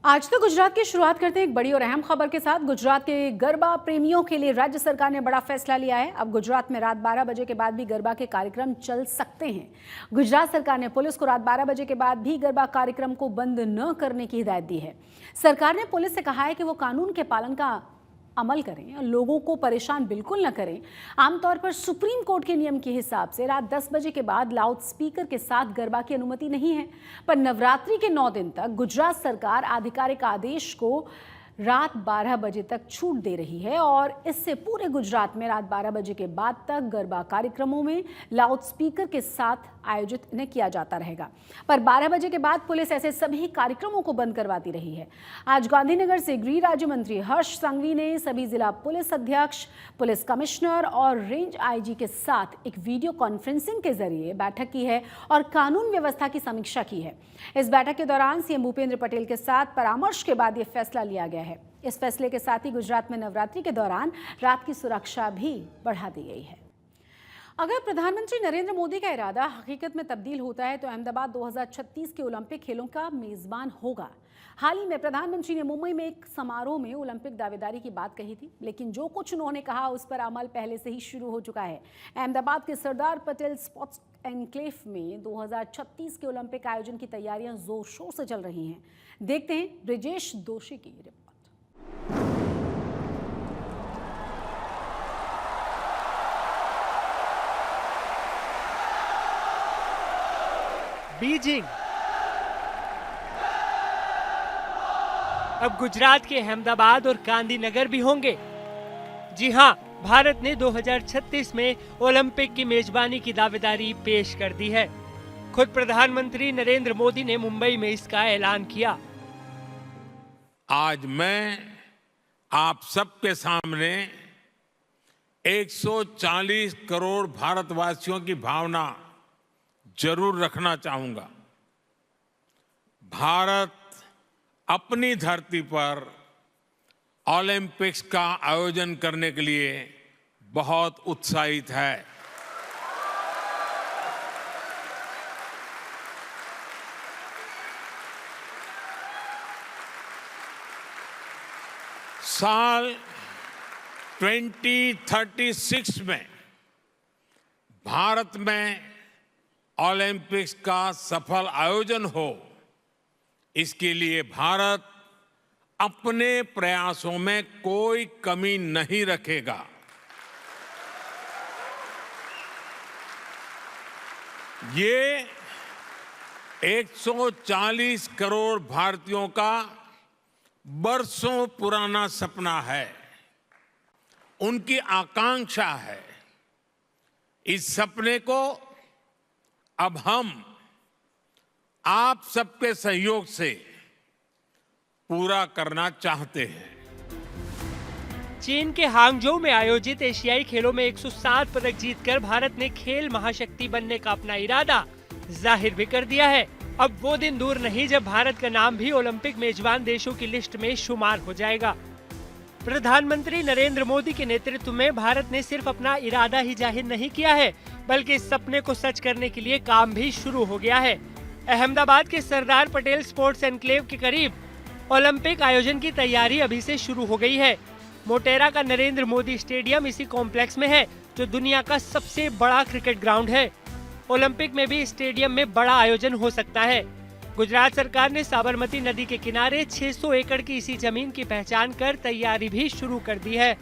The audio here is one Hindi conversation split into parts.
आज तो गुजरात की शुरुआत करते हैं एक बड़ी और अहम खबर के साथ। गुजरात के गरबा प्रेमियों के लिए राज्य सरकार ने बड़ा फैसला लिया है। अब गुजरात में रात 12 बजे के बाद भी गरबा के कार्यक्रम चल सकते हैं। गुजरात सरकार ने पुलिस को रात 12 बजे के बाद भी गरबा कार्यक्रम को बंद न करने की हिदायत दी है। सरकार ने पुलिस से कहा है कि वो कानून के पालन का अमल करें और लोगों को परेशान बिल्कुल न करें। आमतौर पर सुप्रीम कोर्ट के नियम के हिसाब से रात 10 बजे के बाद लाउड स्पीकर के साथ गरबा की अनुमति नहीं है, पर नवरात्रि के 9 दिन तक गुजरात सरकार आधिकारिक आदेश को रात 12 बजे तक छूट दे रही है और इससे पूरे गुजरात में रात 12 बजे के बाद तक गरबा कार्यक्रमों में लाउड स्पीकर के साथ आयोजित इन्हें किया जाता रहेगा। पर 12 बजे के बाद पुलिस ऐसे सभी कार्यक्रमों को बंद करवाती रही है। आज गांधीनगर से गृह राज्य मंत्री हर्ष संघवी ने सभी जिला पुलिस अध्यक्ष, पुलिस कमिश्नर और रेंज आईजी के साथ एक वीडियो कॉन्फ्रेंसिंग के जरिए बैठक की है और कानून व्यवस्था की समीक्षा की है। इस बैठक के दौरान सीएम भूपेंद्र पटेल के साथ परामर्श के बाद यह फैसला लिया गया है। इस फैसले के साथ ही गुजरात में नवरात्रि के दौरान रात की सुरक्षा भी बढ़ा दी गई है। अगर प्रधानमंत्री नरेंद्र मोदी का इरादा हकीकत में तब्दील होता है तो अहमदाबाद 2036 के ओलंपिक खेलों का मेजबान होगा। हाल ही में प्रधानमंत्री ने मुंबई में एक समारोह में ओलंपिक दावेदारी की बात कही थी, लेकिन जो कुछ उन्होंने कहा उस पर अमल पहले से ही शुरू हो चुका है। अहमदाबाद के सरदार पटेल स्पोर्ट्स एनक्लेव में 2036 के ओलंपिक आयोजन की तैयारियां जोर शोर से चल रही हैं। देखते हैं ब्रिजेश दोषी की रिपोर्ट। बीजिंग। अब गुजरात के अहमदाबाद और गांधीनगर भी होंगे। जी हां, भारत ने 2036 में ओलंपिक की मेजबानी की दावेदारी पेश कर दी है। खुद प्रधानमंत्री नरेंद्र मोदी ने मुंबई में इसका ऐलान किया। आज मैं आप सबके सामने 140 करोड़ भारतवासियों की भावना जरूर रखना चाहूंगा। भारत अपनी धरती पर ओलंपिक्स का आयोजन करने के लिए बहुत उत्साहित है। साल 2036 में भारत में ओलंपिक्स का सफल आयोजन हो, इसके लिए भारत अपने प्रयासों में कोई कमी नहीं रखेगा। ये 140 करोड़ भारतीयों का बरसों पुराना सपना है, उनकी आकांक्षा है। इस सपने को अब हम आप सबके सहयोग से पूरा करना चाहते हैं। चीन के हांगझोउ में आयोजित एशियाई खेलों में 107 पदक जीतकर भारत ने खेल महाशक्ति बनने का अपना इरादा जाहिर भी कर दिया है। अब वो दिन दूर नहीं जब भारत का नाम भी ओलंपिक मेजबान देशों की लिस्ट में शुमार हो जाएगा। प्रधानमंत्री नरेंद्र मोदी के नेतृत्व में भारत ने सिर्फ अपना इरादा ही जाहिर नहीं किया है, बल्कि इस सपने को सच करने के लिए काम भी शुरू हो गया है। अहमदाबाद के सरदार पटेल स्पोर्ट्स एनक्लेव के करीब ओलंपिक आयोजन की तैयारी अभी से शुरू हो गई है। मोटेरा का नरेंद्र मोदी स्टेडियम इसी कॉम्प्लेक्स में है, जो दुनिया का सबसे बड़ा क्रिकेट ग्राउंड है। ओलंपिक में भी स्टेडियम में बड़ा आयोजन हो सकता है। गुजरात सरकार ने साबरमती नदी के किनारे 600 एकड़ की इसी जमीन की पहचान कर तैयारी भी शुरू कर दी है।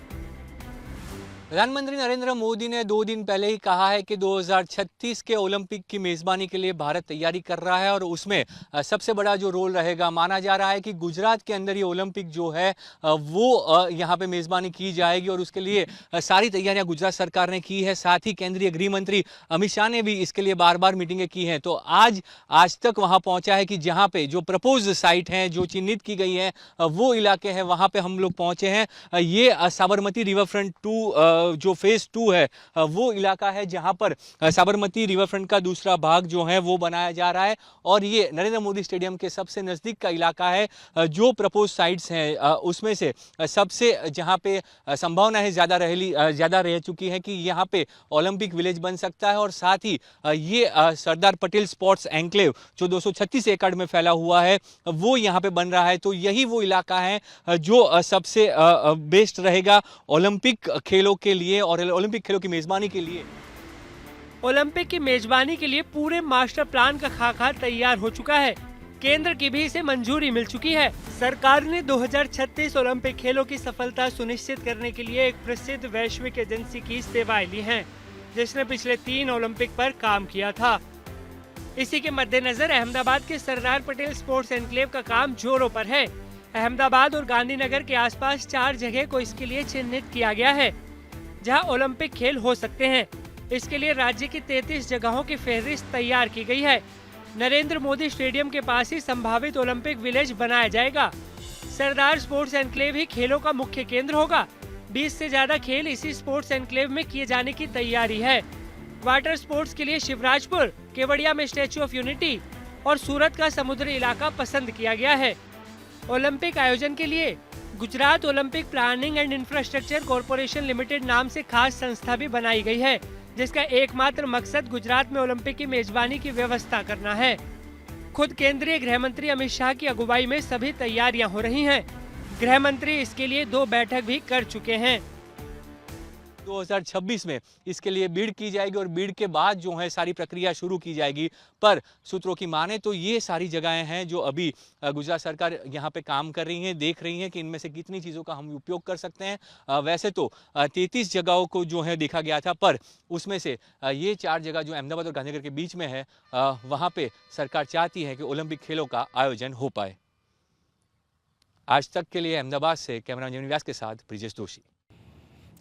प्रधानमंत्री नरेंद्र मोदी ने 2 दिन पहले ही कहा है कि 2036 के ओलंपिक की मेज़बानी के लिए भारत तैयारी कर रहा है और उसमें सबसे बड़ा जो रोल रहेगा, माना जा रहा है कि गुजरात के अंदर ये ओलंपिक जो है वो यहाँ पे मेज़बानी की जाएगी और उसके लिए सारी तैयारियां गुजरात सरकार ने की है। साथ ही केंद्रीय गृह मंत्री अमित शाह ने भी इसके लिए बार बार मीटिंगें की हैं। तो आज तक वहाँ पहुँचा है कि जहाँ पे जो प्रपोज साइट हैं, जो चिन्हित की गई हैं, वो इलाके हैं, वहाँ पे हम लोग पहुँचे हैं। ये साबरमती रिवर फ्रंट 2 जो फेज 2 है वो इलाका है जहां पर साबरमती रिवरफ्रंट का दूसरा भाग जो है वो बनाया जा रहा है और ये नरेंद्र मोदी स्टेडियम के सबसे नज़दीक का इलाका है। जो प्रपोज साइट्स हैं उसमें से सबसे जहां पे संभावना है ज़्यादा रह चुकी है कि यहाँ पे ओलंपिक विलेज बन सकता है और साथ ही ये सरदार पटेल स्पोर्ट्स एन्क्लेव जो 236 एकड़ में फैला हुआ है वो यहाँ पे बन रहा है। तो यही वो इलाका है जो सबसे बेस्ट रहेगा ओलंपिक खेलों के लिए और ओलंपिक खेलों की मेजबानी के लिए। ओलंपिक की मेजबानी के लिए पूरे मास्टर प्लान का खाका तैयार हो चुका है। केंद्र की भी इसे मंजूरी मिल चुकी है। सरकार ने 2036 ओलंपिक खेलों की सफलता सुनिश्चित करने के लिए एक प्रसिद्ध वैश्विक एजेंसी की सेवाएं ली हैं, जिसने पिछले 3 ओलंपिक पर काम किया था। इसी के मद्देनजर अहमदाबाद के सरदार पटेल स्पोर्ट्स एन्क्लेव का काम जोरों पर है। अहमदाबाद और गांधीनगर के आसपास 4 जगह को इसके लिए चिन्हित किया गया है जहां ओलंपिक खेल हो सकते हैं। इसके लिए राज्य की 33 जगहों की फहरिस्त तैयार की गई है। नरेंद्र मोदी स्टेडियम के पास ही संभावित ओलंपिक विलेज बनाया जाएगा। सरदार स्पोर्ट्स एन्क्लेव ही खेलों का मुख्य केंद्र होगा। 20 से ज्यादा खेल इसी स्पोर्ट्स एन्क्लेव में किए जाने की तैयारी है। वाटर स्पोर्ट्स के लिए शिवराजपुर, केवड़िया में स्टैच्यू ऑफ यूनिटी और सूरत का समुद्री इलाका पसंद किया गया है। ओलंपिक आयोजन के लिए Gujarat Olympic planning and infrastructure corporation limited नाम से खास संस्था भी बनाई गई है, जिसका एकमात्र मकसद गुजरात में ओलंपिक की मेजबानी की व्यवस्था करना है। खुद केंद्रीय गृह मंत्री अमित शाह की अगुवाई में सभी तैयारियां हो रही हैं। गृह मंत्री इसके लिए 2 बैठक भी कर चुके हैं। 2026 में इसके लिए बीड की जाएगी और बीड के बाद जो है सारी प्रक्रिया शुरू की जाएगी। पर सूत्रों की माने तो ये सारी जगहें हैं जो अभी गुजरात सरकार यहाँ पे काम कर रही हैं, देख रही हैं कि इनमें से कितनी चीज़ों का हम उपयोग कर सकते हैं। वैसे तो 33 जगहों को जो है देखा गया था, पर उसमें से ये 4 जगह जो अहमदाबाद और गांधीनगर के बीच में है वहाँ पे सरकार चाहती है कि ओलंपिक खेलों का आयोजन हो पाए। आज तक के लिए अहमदाबाद से कैमरा मैन व्यास के साथ ब्रिजेश जोशी।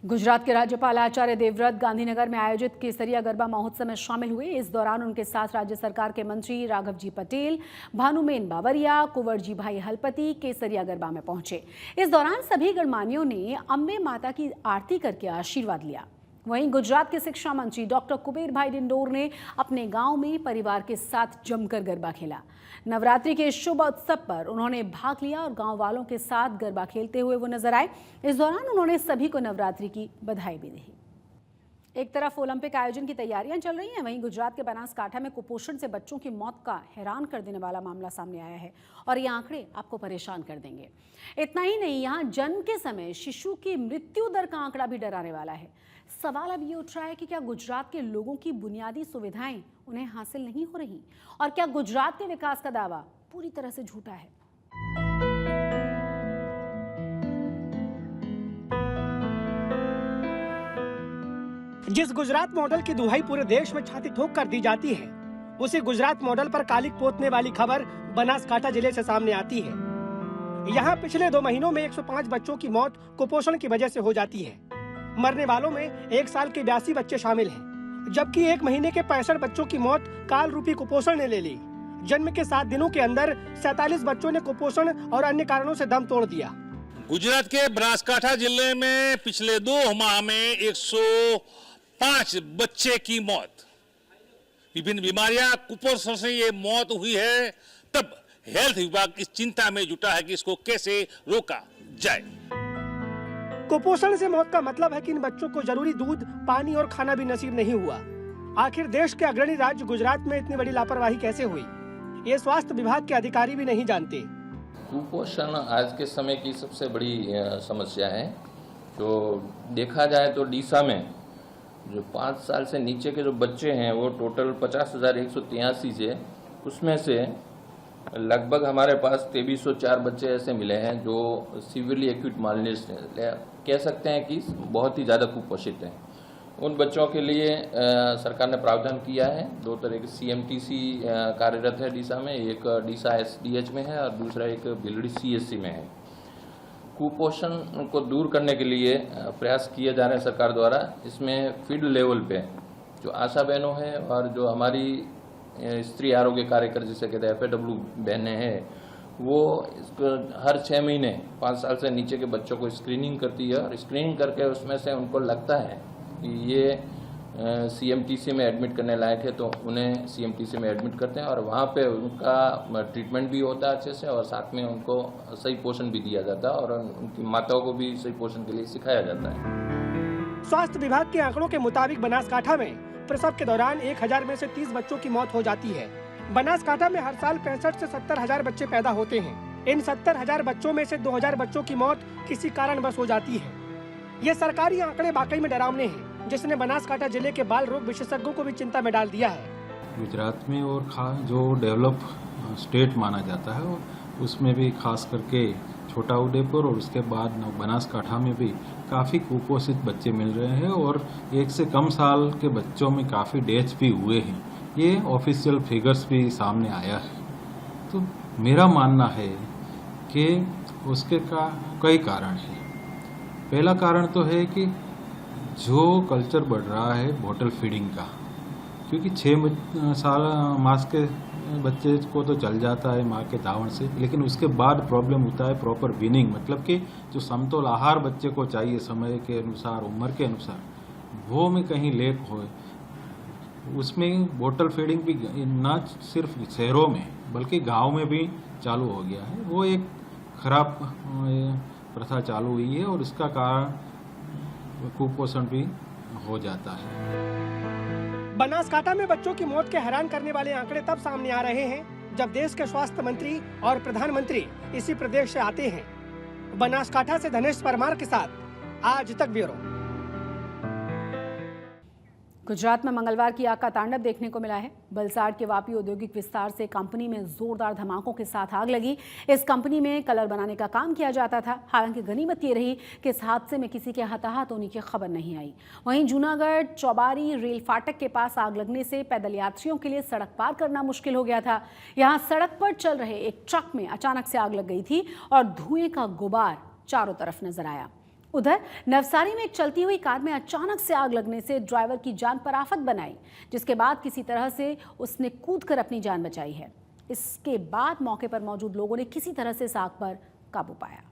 गुजरात के राज्यपाल आचार्य देवव्रत गांधीनगर में आयोजित केसरिया गरबा महोत्सव में शामिल हुए। इस दौरान उनके साथ राज्य सरकार के मंत्री राघवजी पटेल, भानुमेन बावरिया, कुंवरजी भाई हलपति केसरिया गरबा में पहुंचे। इस दौरान सभी गणमान्यों ने अम्बे माता की आरती करके आशीर्वाद लिया। वहीं गुजरात के शिक्षा मंत्री डॉक्टर कुबेर भाई डिंडोर ने अपने गांव में परिवार के साथ जमकर गरबा खेला। नवरात्रि के शुभ उत्सव पर उन्होंने भाग लिया और गांव वालों के साथ गरबा खेलते हुए वो नजर आए। इस दौरान उन्होंने सभी को नवरात्रि की बधाई भी दी। एक तरफ ओलंपिक आयोजन की तैयारियां चल रही हैं, वहीं गुजरात के बनासकांठा में कुपोषण से बच्चों की मौत का हैरान कर देने वाला मामला सामने आया है और ये आंकड़े आपको परेशान कर देंगे। इतना ही नहीं, यहाँ जन्म के समय शिशु की मृत्यु दर का आंकड़ा भी डराने वाला है। सवाल अब ये उठ रहा है कि क्या गुजरात के लोगों की बुनियादी सुविधाएं उन्हें हासिल नहीं हो रही और क्या गुजरात के विकास का दावा पूरी तरह से झूठा है। जिस गुजरात मॉडल की दुहाई पूरे देश में छाती ठोक कर दी जाती है, उसी गुजरात मॉडल पर कालिक पोतने वाली खबर बनासकांठा जिले से सामने आती है। यहाँ पिछले 2 महीनों में 105 बच्चों की मौत कुपोषण की वजह से हो जाती है। मरने वालों में 1 साल के 82 बच्चे शामिल हैं, जबकि 1 महीने के 65 बच्चों की मौत काल रूपी कुपोषण ने ले ली। जन्म के 7 दिनों के अंदर 47 बच्चों ने कुपोषण और अन्य कारणों से दम तोड़ दिया। गुजरात के बनासकांठा जिले में पिछले 2 माह में 105 बच्चे की मौत, विभिन्न बीमारियां, कुपोषण से ये मौत हुई है। तब हेल्थ विभाग इस चिंता में जुटा है कि इसको कैसे रोका जाए। कुपोषण से मौत का मतलब है कि इन बच्चों को जरूरी दूध, पानी और खाना भी नसीब नहीं हुआ। आखिर देश के अग्रणी राज्य गुजरात में इतनी बड़ी लापरवाही कैसे हुई, ये स्वास्थ्य विभाग के अधिकारी भी नहीं जानते। कुपोषण आज के समय की सबसे बड़ी समस्या है। जो देखा जाए तो डीसा में जो 5 साल से नीचे के जो बच्चे हैं वो टोटल 50,183 से, उसमें से लगभग हमारे पास 2304 बच्चे ऐसे मिले हैं जो सीवियरली एक्यूट मालन्यूट्रिशन कह सकते हैं कि बहुत ही ज़्यादा कुपोषित हैं। उन बच्चों के लिए सरकार ने प्रावधान किया है। 2 तरह के CMTC कार्यरत है डीसा में, एक डीसा SDH में है और दूसरा एक भिलड़ी CSC में है। कुपोषण को दूर करने के लिए प्रयास किए जा रहे हैं सरकार द्वारा। इसमें फील्ड लेवल पे जो आशा बहनों हैं और जो हमारी स्त्री आरोग्य कार्यकर जिसे कहते हैं FAW बहनें हैं, वो इसको हर 6 महीने 5 साल से नीचे के बच्चों को स्क्रीनिंग करती है और स्क्रीनिंग करके उसमें से उनको लगता है कि ये CMTC में एडमिट करने लायक है तो उन्हें CMTC में एडमिट करते हैं और वहाँ पे उनका ट्रीटमेंट भी होता है अच्छे से और साथ में उनको सही पोषण भी दिया जाता है और उनकी माताओं को भी सही पोषण के लिए सिखाया जाता है। स्वास्थ्य विभाग के आंकड़ों के मुताबिक बनासकांठा में प्रसव के दौरान 1000 में से 30 बच्चों की मौत हो जाती है। बनासकांठा में हर साल 65 से 70 हजार बच्चे पैदा होते हैं। इन 70 हजार बच्चों में से 2000 बच्चों की मौत किसी कारणवश हो जाती है। ये सरकारी आंकड़े वाकई में डरावने हैं, जिसने बनासकांठा जिले के बाल रोग विशेषज्ञों को भी चिंता में डाल दिया है। गुजरात में और जो डेवलप स्टेट माना जाता है उसमें भी खास करके छोटा उदेपुर और उसके बाद बनासकांठा में भी काफ़ी कुपोषित बच्चे मिल रहे हैं और 1 से कम साल के बच्चों में काफ़ी डेथ्स भी हुए हैं। ये ऑफिशियल फिगर्स भी सामने आया है। तो मेरा मानना है कि उसके कई कारण हैं। पहला कारण तो है कि जो कल्चर बढ़ रहा है बॉटल फीडिंग का, क्योंकि 6 मास के बच्चे को तो चल जाता है माँ के दावण से, लेकिन उसके बाद प्रॉब्लम होता है प्रॉपर वीनिंग, मतलब कि जो समतोल आहार बच्चे को चाहिए समय के अनुसार उम्र के अनुसार वो में कहीं लेक हो। उसमें बॉटल फीडिंग भी न सिर्फ शहरों में बल्कि गांव में भी चालू हो गया है। वो एक खराब प्रथा चालू हुई है और इसका कारण कुपोषण भी हो जाता है। बनासकांठा में बच्चों की मौत के हैरान करने वाले आंकड़े तब सामने आ रहे हैं जब देश के स्वास्थ्य मंत्री और प्रधानमंत्री इसी प्रदेश से आते हैं। बनासकांठा से धनेश परमार के साथ आज तक ब्यूरो। गुजरात में मंगलवार की आग का तांडव देखने को मिला है। वलसाड के वापी औद्योगिक विस्तार से कंपनी में जोरदार धमाकों के साथ आग लगी। इस कंपनी में कलर बनाने का काम किया जाता था। हालांकि गनीमत ये रही कि इस हादसे में किसी के हताहत होने की खबर नहीं आई। वहीं जूनागढ़ चौबारी रेल फाटक के पास आग लगने से पैदल यात्रियों के लिए सड़क पार करना मुश्किल हो गया था। यहाँ सड़क पर चल रहे एक ट्रक में अचानक से आग लग गई थी और धुएं का गुबार चारों तरफ नजर आया। उधर नवसारी में एक चलती हुई कार में अचानक से आग लगने से ड्राइवर की जान पर आफत बनाई, जिसके बाद किसी तरह से उसने कूदकर अपनी जान बचाई है। इसके बाद मौके पर मौजूद लोगों ने किसी तरह से इस आग पर काबू पाया।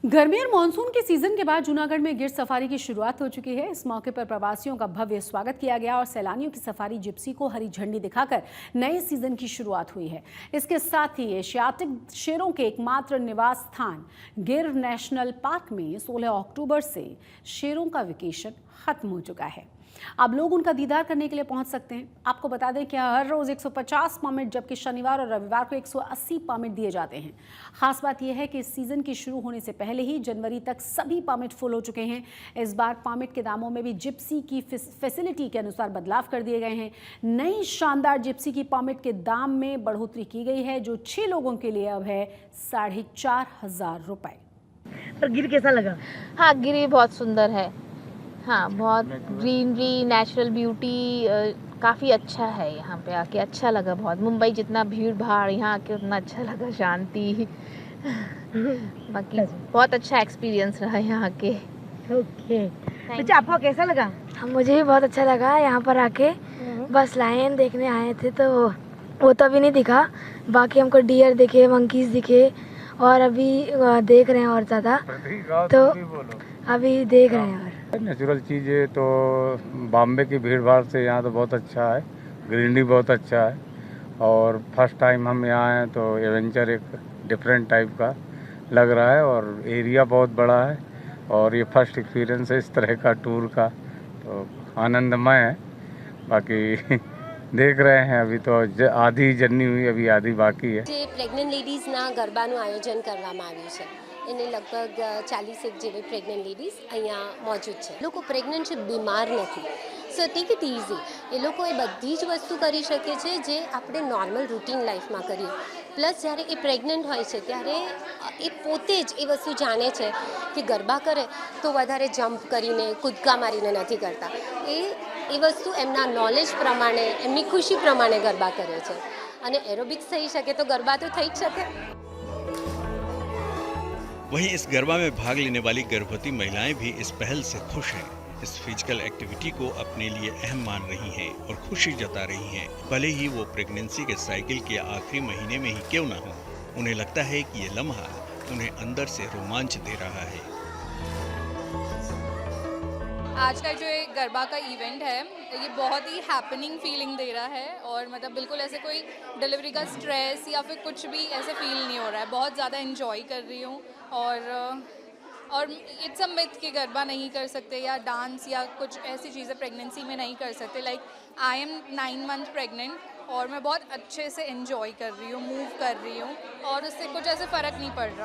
गर्मी और मानसून के सीजन के बाद जूनागढ़ में गिर सफारी की शुरुआत हो चुकी है। इस मौके पर प्रवासियों का भव्य स्वागत किया गया और सैलानियों की सफारी जिप्सी को हरी झंडी दिखाकर नए सीजन की शुरुआत हुई है। इसके साथ ही एशियाटिक शेरों के एकमात्र निवास स्थान गिर नेशनल पार्क में 16 अक्टूबर से शेरों का वेकेशन खत्म हो चुका है। अब लोग उनका दीदार करने के लिए पहुंच सकते हैं। आपको बता दें कि हर रोज 150 परमिट, जबकि शनिवार और रविवार को 180 परमिट दिए जाते हैं। खास बात यह है कि इस सीजन की शुरू होने से पहले ही जनवरी तक सभी परमिट फुल हो चुके हैं। इस बार परमिट के दामों में भी जिप्सी की फैसिलिटी के अनुसार बदलाव कर दिए गए हैं। नई शानदार जिप्सी की परमिट के दाम में बढ़ोतरी की गई है, जो 6 लोगों के लिए अब है 4500 रुपए। पर गिर कैसा लगा? हाँ, गिर बहुत सुंदर है। हाँ, बहुत ग्रीनरी, नेचुरल ब्यूटी, काफ़ी अच्छा है। यहाँ पे आके अच्छा लगा बहुत। मुंबई जितना भीड़ भाड़, यहाँ आके उतना अच्छा लगा, शांति। बाकी बहुत अच्छा एक्सपीरियंस रहा यहाँ के। ओके, अच्छा आपको कैसा लगा? मुझे भी बहुत अच्छा लगा यहाँ पर आके। बस लायन देखने आए थे तो वो तो अभी नहीं दिखा, बाकी हमको डियर दिखे, मंकीज दिखे और अभी देख रहे हैं और ज़्यादा, तो अभी देख रहे हैं। और नेचुरल चीज़ें तो बॉम्बे की भीड़ भाड़ से यहाँ तो बहुत अच्छा है, ग्रीनरी बहुत अच्छा है और फर्स्ट टाइम हम यहाँ आए तो एडवेंचर एक डिफरेंट टाइप का लग रहा है और एरिया बहुत बड़ा है और ये फर्स्ट एक्सपीरियंस है इस तरह का टूर का, तो आनंदमय है। बाकी देख रहे हैं, अभी तो आधी जर्नी हुई, अभी आधी बाकी है। प्रेग्नेंट લેડીઝના ગરબાનું આયોજન કરવામાં આવ્યું છે। એને લગભગ 40 જેવી પ્રેગ્નન્ટ લેડીઝ અહીંયા મौजूद છે। લોકો પ્રેગ્નન્ટ છે, બીમાર નથી, સો ટેક ઇટ ઇઝી। એ લોકો એ બધી જ વસ્તુ કરી શકે છે જે આપણે નોર્મલ રૂટીન લાઈફમાં કરીએ। પ્લસ જ્યારે એ પ્રેગ્નન્ટ હોય છે ત્યારે એ પોતે જ એ વસ્તુ જાણે છે કે ગરબા કરે તો વધારે જમ્પ કરીને કૂદકા મારીને નથી કરતા। એ વસ્તુ એમના નોલેજ પ્રમાણે, એમની ખુશી પ્રમાણે ગરબા કરે છે અને એરોબિક્સ થઈ શકે તો ગરબા તો થઈ જ શકે। वहीं इस गरबा में भाग लेने वाली गर्भवती महिलाएं भी इस पहल से खुश हैं। इस फिजिकल एक्टिविटी को अपने लिए अहम मान रही हैं और खुशी जता रही हैं, भले ही वो प्रेगनेंसी के साइकिल के आखिरी महीने में ही क्यों ना हो। उन्हें लगता है कि ये लम्हा उन्हें अंदर से रोमांच दे रहा है। आज का जो ये गरबा का इवेंट है ये बहुत ही हैपनिंग फीलिंग दे रहा है और मतलब बिल्कुल ऐसे कोई डिलीवरी का स्ट्रेस या फिर कुछ भी ऐसे फील नहीं हो रहा है। बहुत ज़्यादा एंजॉय कर रही हूँ और इट्स अ मिथ कि गरबा नहीं कर सकते या डांस या कुछ ऐसी चीज़ें प्रेगनेंसी में नहीं कर सकते। Like I am 9 month pregnant और मैं बहुत अच्छे से एंजॉय कर रही हूँ, मूव कर रही हूँ और उससे कुछ ऐसे फ़र्क नहीं पड़ रहा।